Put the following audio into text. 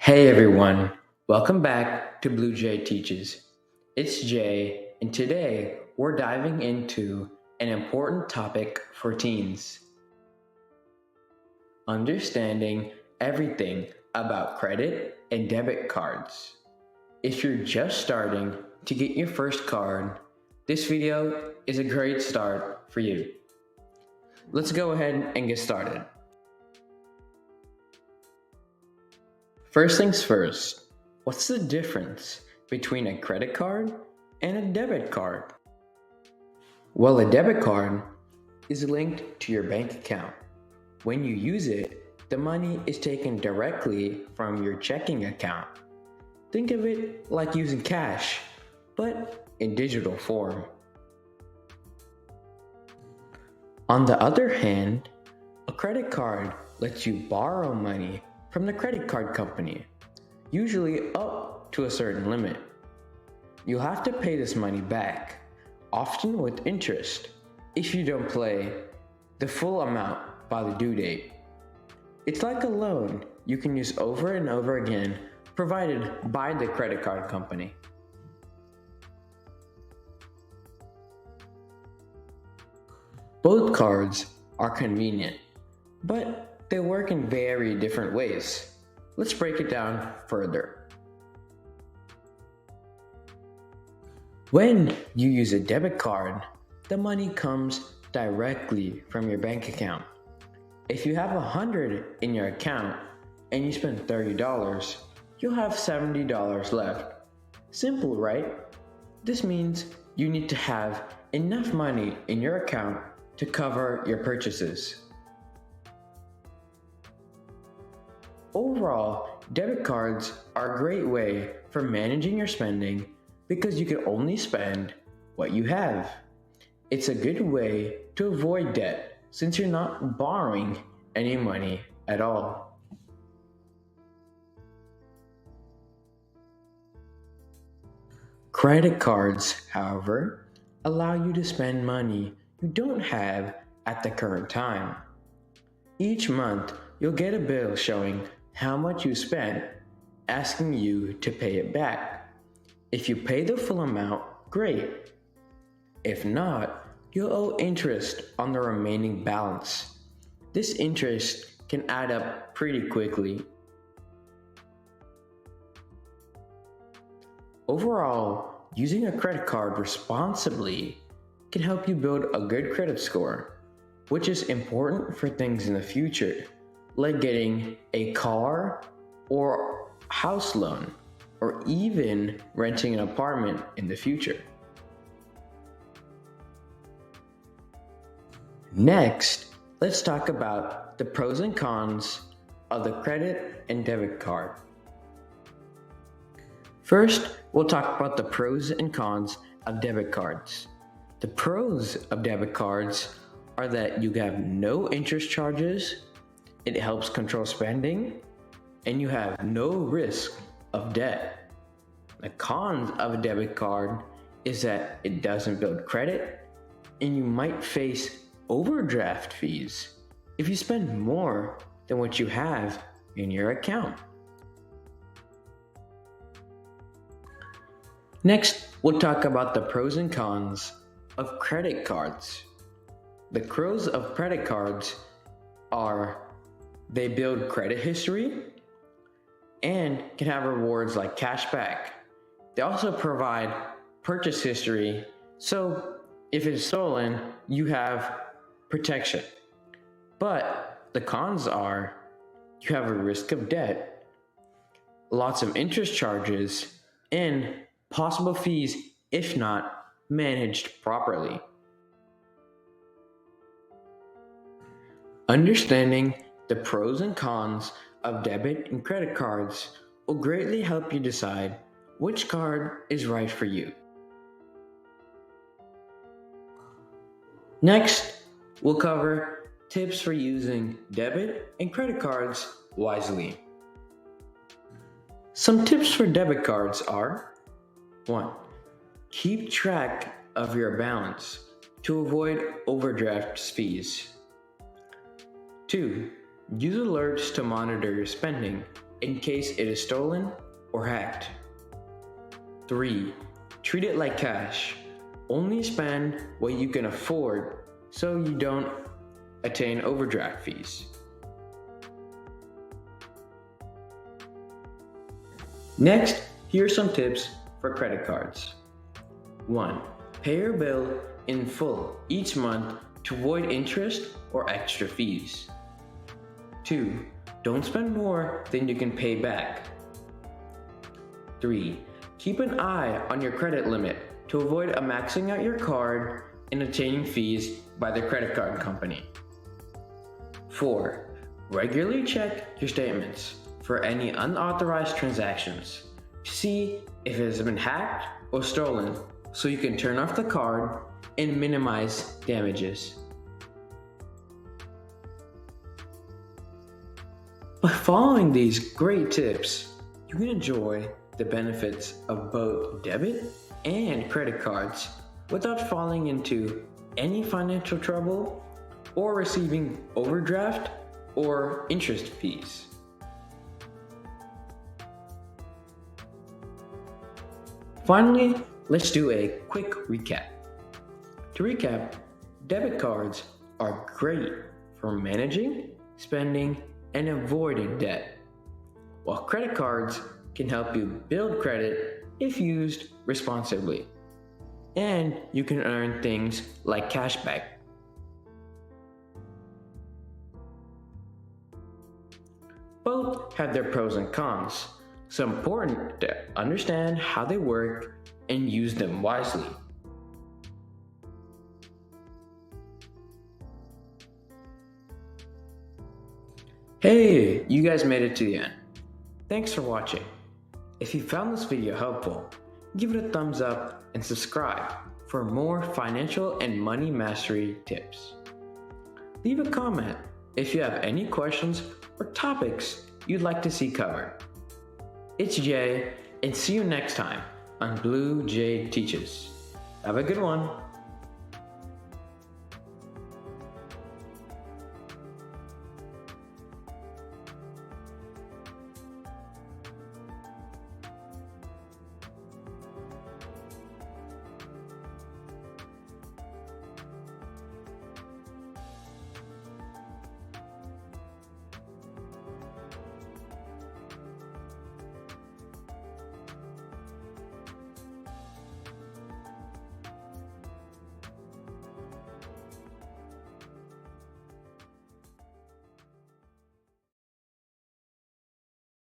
Hey everyone, welcome back to Blue Jay Teaches. It's Jay, and today we're diving into an important topic for teens: understanding everything about credit and debit cards. If you're just starting to get your first card, this video is a great start for you. Let's go ahead and get started. First things first, what's the difference between a credit card and a debit card? Well, a debit card is linked to your bank account. When you use it, the money is taken directly from your checking account. Think of it like using cash, but in digital form. On the other hand, a credit card lets you borrow money from the credit card company, usually up to a certain limit. You'll have to pay this money back, often with interest, if you don't pay the full amount by the due date. It's like a loan you can use over and over again, provided by the credit card company. Both cards are convenient, but they work in very different ways. Let's break it down further. When you use a debit card, the money comes directly from your bank account. If you have $100 in your account and you spend $30, you'll have $70 left. Simple, right? This means you need to have enough money in your account to cover your purchases. Overall, debit cards are a great way for managing your spending because you can only spend what you have. It's a good way to avoid debt since you're not borrowing any money at all. Credit cards, however, allow you to spend money you don't have at the current time. Each month, you'll get a bill showing how much you spent, asking you to pay it back. If you pay the full amount, great. If not, you'll owe interest on the remaining balance. This interest can add up pretty quickly. Overall, using a credit card responsibly can help you build a good credit score, which is important for things in the future, like getting a car or house loan, or even renting an apartment in the future. Next, let's talk about the pros and cons of the credit and debit card. First, we'll talk about the pros and cons of debit cards. The pros of debit cards are that you have no interest charges, it helps control spending, and you have no risk of debt. The cons of a debit card is that it doesn't build credit, and you might face overdraft fees if you spend more than what you have in your account. Next, we'll talk about the pros and cons of credit cards. The pros of credit cards are they build credit history and can have rewards like cash back. They also provide purchase history, so if it's stolen, you have protection. But the cons are you have a risk of debt, lots of interest charges, and possible fees if not managed properly. Understanding the pros and cons of debit and credit cards will greatly help you decide which card is right for you. Next, we'll cover tips for using debit and credit cards wisely. Some tips for debit cards are: 1. Keep track of your balance to avoid overdraft fees. 2. Use alerts to monitor your spending in case it is stolen or hacked. 3. Treat it like cash. Only spend what you can afford so you don't attain overdraft fees. Next, here are some tips for credit cards. 1. Pay your bill in full each month to avoid interest or extra fees. 2. Don't spend more than you can pay back. 3. Keep an eye on your credit limit to avoid maxing out your card and attaining fees by the credit card company. 4. Regularly check your statements for any unauthorized transactions to see if it has been hacked or stolen so you can turn off the card and minimize damages. By following these great tips, you can enjoy the benefits of both debit and credit cards without falling into any financial trouble or receiving overdraft or interest fees. Finally, let's do a quick recap. To recap, debit cards are great for managing, spending, and avoiding debt, while credit cards can help you build credit if used responsibly. And you can earn things like cashback. Both have their pros and cons, so it's important to understand how they work and use them wisely. Hey, you guys made it to the end. Thanks for watching. If you found this video helpful, give it a thumbs up and subscribe for more financial and money mastery tips. Leave a comment if you have any questions or topics you'd like to see covered. It's Jay, and see you next time on Blue Jay Teaches. Have a good one.